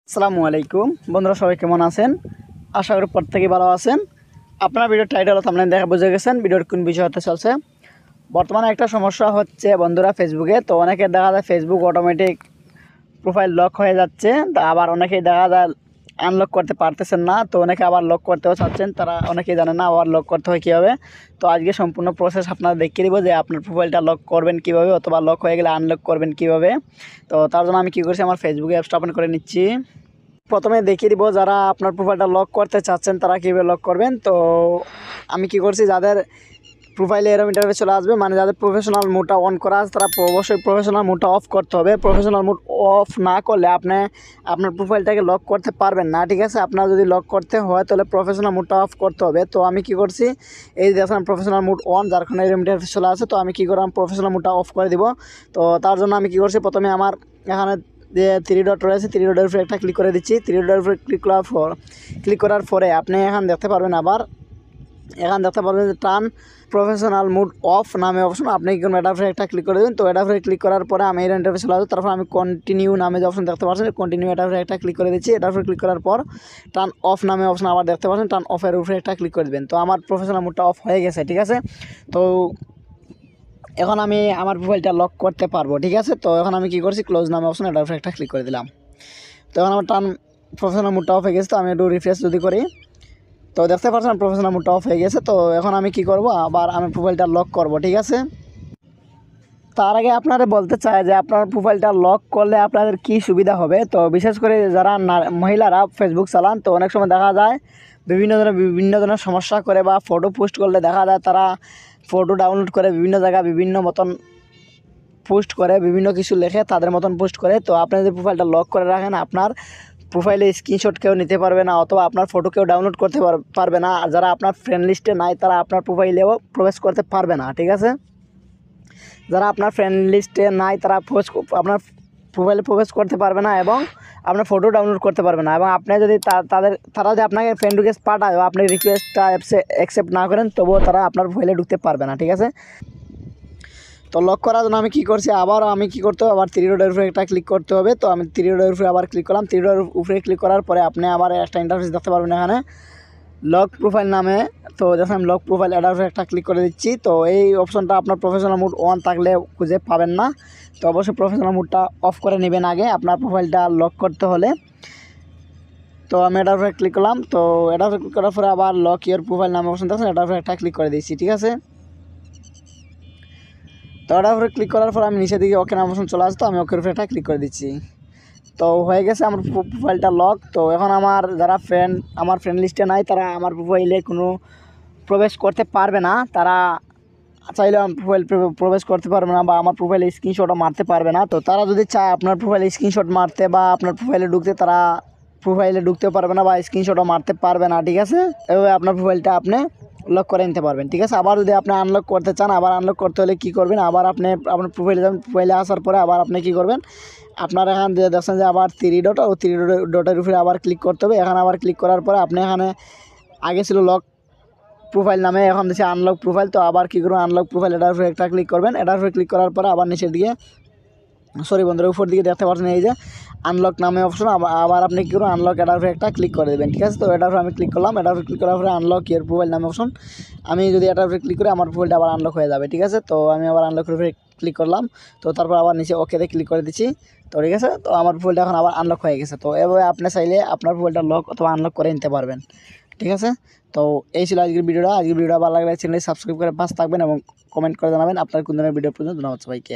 আসসালামু আলাইকুম বন্ধুরা, সবাই কেমন আছেন? আশা করি প্রত্যেকেই ভালো আছেন। আপনারা ভিডিওর টাইটেল থাম্বনেল দেখে বুঝে গেছেন ভিডিওর কোন বিষয় হতে চলছে। বর্তমানে একটা সমস্যা হচ্ছে বন্ধুরা ফেসবুকে, তো অনেকে দেখা যায় ফেসবুক অটোমেটিক প্রোফাইল লক হয়ে যাচ্ছে, তা আবার অনেকেই দেখা যায় আনলক করতে পারতেছেন না, তো অনেকে আবার লক করতেও চাচ্ছেন, তারা অনেকেই জানে না আবার লক করতে হয় কীভাবে। তো আজকে সম্পূর্ণ প্রসেস আপনারা দেখিয়ে দিব যে আপনার প্রোফাইলটা লক করবেন কীভাবে, অথবা লক হয়ে গেলে আনলক করবেন কীভাবে। তো তার জন্য আমি কী করছি, আমার ফেসবুকে অ্যাপসটা ওপেন করে নিচ্ছি। প্রথমে দেখিয়ে দিব যারা আপনার প্রোফাইলটা লক করতে চাচ্ছেন তারা কীভাবে লক করবেন। তো আমি কি করছি, যাদের প্রোফাইলে এরকম ইন্টারফেস চলে আসবে, মানে যাদের প্রফেশনাল মোডটা অন করা আছে তারা অবশ্যই প্রফেশনাল মোডটা অফ করতে হবে। প্রফেশনাল মোড অফ না করলে আপনি আপনার প্রোফাইলটাকে লক করতে পারবেন না, ঠিক আছে। আপনার যদি লক করতে হয় তাহলে প্রফেশনাল মোডটা অফ করতে হবে। তো আমি কি করছি, এই দেখেন প্রফেশনাল মোড অন, যার কারণে এরকম ইন্টারফেস চলে আসে। তো আমি কী করলাম, প্রফেশনাল মোডটা অফ করে দিব। তো তার জন্য আমি কী করছি, প্রথমে আমার এখানে যে 3 ডট রয়েছে 3 ডটের উপরে একটা ক্লিক করে দিচ্ছি। 3 ডটের উপরে ক্লিক করার পরে আপনি এখান দেখতে পারবেন, আবার এখান দেখতে পারবেন যে টার্ন প্রফেশনাল মোড অফ নামে অপশন, আপনি কি করবেন, এটার উপরে একটা ক্লিক করে দেবেন। তো এটার উপরে ক্লিক করার পরে আমি এই ইন্টারফেস চলে আসবে। তারপর আমি কন্টিনিউ নামে যে অপশন দেখতে পাচ্ছেন, কন্টিনিউ এটার উপরে একটা ক্লিক করে দিচ্ছি। এটার উপরে ক্লিক করার পর টার্ন অফ নামে অপশন আবার দেখতে পাচ্ছেন, টার্ন অফের উপরে একটা ক্লিক করে দেবেন। তো আমার প্রফেশনাল মোডটা অফ হয়ে গেছে, ঠিক আছে। তো এখন আমি আমার প্রোফাইলটা লক করতে পারবো, ঠিক আছে। তো এখন আমি কী করছি, ক্লোজ নামে অপশন এটার উপরে একটা ক্লিক করে দিলাম। তো এখন আমার টার্ন প্রফেশনাল মোডটা অফ হয়ে গেছে। তো আমি একটু রিফ্রেশ যদি করি, তো দেখতে পাচ্ছেন প্রফেশনাল মোডটা অফ হয়ে গেছে। তো এখন আমি কি করব, আবার আমি প্রোফাইলটা লক করব, ঠিক আছে। তার আগে আপনারা বলতে চাই যে আপনার প্রোফাইলটা লক করলে আপনাদের কি সুবিধা হবে। তো বিশেষ করে যারা মহিলারা ফেসবুক চালান, তো অনেক সময় দেখা যায় বিভিন্ন ধরনের সমস্যা করে, বা ফটো পোস্ট করলে দেখা যায় তারা ফটো ডাউনলোড করে বিভিন্ন জায়গায় বিভিন্ন মতন পোস্ট করে, বিভিন্ন কিছু লেখে তাদের মতন পোস্ট করে। তো আপনি যদি প্রোফাইলটা লক করে রাখেন, আপনার প্রোফাইলে স্ক্রিনশট কেউ নিতে পারবে না, অথবা আপনার ফটো কেউ ডাউনলোড করতে পারবে না। আর যারা আপনার ফ্রেন্ড লিস্টে নাই তারা আপনার প্রোফাইলেও প্রবেশ করতে পারবে না, ঠিক আছে। যারা আপনার ফ্রেন্ড লিস্টে নাই তারা আপনার প্রোফাইলে প্রবেশ করতে পারবে না, এবং আপনার ফটো ডাউনলোড করতে পারবে না। এবং আপনি যদি তারা যদি আপনাকে ফ্রেন্ড রিকোয়েস্ট পাঠায়, আপনি রিকোয়েস্টটা অ্যাকসেপ্ট না করেন, তবুও তারা আপনার প্রোফাইলে ঢুকতে পারবে না, ঠিক আছে। তো লক করার জন্য আমি কী করছি, আবারও আমি কী করতে হবে, আবার 3 ডটের উপরে একটা ক্লিক করতে হবে। তো আমি 3 ডটের উপরে আবার ক্লিক করলাম। 3 ডটের উপরে ক্লিক করার পরে আপনি আবার একটা ইন্টারফেস দেখতে পারবেন এখানে লক প্রোফাইল নামে। তো যখন আমি লক প্রোফাইল এটার উপরে একটা ক্লিক করে দিচ্ছি। তো এই অপশনটা আপনার প্রফেশনাল মোড অন থাকলে খুঁজে পাবেন না। তো অবশ্যই প্রফেশনাল মোডটা অফ করে নেবেন আগে আপনার প্রোফাইলটা লক করতে হলে। তো আমি এটার উপরে ক্লিক করলাম। তো এটার উপরে ক্লিক করার পরে আবার লক ইওর প্রোফাইল নামে অপশন দেখছেন, এটার উপরে একটা ক্লিক করে দিচ্ছি, ঠিক আছে। তো ওটার উপরে ক্লিক করার পর আমি নিচের দিকে ওকে নাম অপশন চলে আসতো, আমি ওকের উপরে একটা ক্লিক করে দিচ্ছি। তো হয়ে গেছে আমার প্রোফাইলটা লক। তো এখন আমার যারা আমার ফ্রেন্ড লিস্টে নাই তারা আমার প্রোফাইলে কোনো প্রবেশ করতে পারবে না। তারা চাইলে আমার প্রোফাইল প্রবেশ করতে পারবে না, বা আমার প্রোফাইলে স্ক্রিনশটও মারতে পারবে না। তো তারা যদি চায় আপনার প্রোফাইলে স্ক্রিনশট মারতে বা আপনার প্রোফাইলে ঢুকতে, তারা প্রোফাইলে ঢুকতেও পারবে না বা স্ক্রিনশটও মারতে পারবে না, ঠিক আছে। এভাবে আপনার প্রোফাইলটা আপনি লক করে নিতে পারবেন, ঠিক আছে। আবার যদি আপনি আনলক করতে চান, আবার আনলক করতে হলে কী করবেন, আবার আপনি আপনার প্রোফাইলে যাবেন। প্রোফাইলে আসার পরে আবার আপনি কী করবেন, আপনার এখান দিয়ে দেখছেন যে আবার 3 ডট, ও 3 ডটের উপরে আবার ক্লিক করতে হবে। এখানে আবার ক্লিক করার পরে আপনি এখানে আগে ছিল লক প্রোফাইল নামে, এখন দিচ্ছে আনলক প্রোফাইল। তো আবার কী করবেন, আনলক প্রোফাইল এটার উপরে একটা ক্লিক করবেন। এটার উপরে ক্লিক করার পরে আবার নিচের দিকে বন্ধুরা উপর দিকে দেখতে পাচ্ছেন এই যে আনলক নামে অপশন, আবার আপনি কী করুন, আনলক এটার উপরে একটা ক্লিক করে দেবেন, ঠিক আছে। তো এটার উপরে আমি ক্লিক করলাম। এটার উপরে ক্লিক করার পরে আনলক ইওর প্রোফাইল নামে অপশন, আমি যদি এটার উপরে ক্লিক করি আমার প্রোফাইলটা আবার আনলক হয়ে যাবে, ঠিক আছে। তো আমি আবার আনলকের উপরে ক্লিক করলাম। তো তারপর আবার নিচে ওকেতে ক্লিক করে দিচ্ছি। তো ঠিক আছে, তো আমার প্রোফাইলটা এখন আবার আনলক হয়ে গেছে। তো এভাবে আপনি চাইলে আপনার প্রোফাইলটা লক অথবা আনলক করে নিতে পারবেন, ঠিক আছে। তো এই ছিল আজকের ভিডিওটা ভালো লাগলে চ্যানেলটি সাবস্ক্রাইব করে পাশে থাকবেন এবং কমেন্ট করে জানাবেন আপনার কোন ধরনের ভিডিও পর্যন্ত। ধন্যবাদ সবাইকে।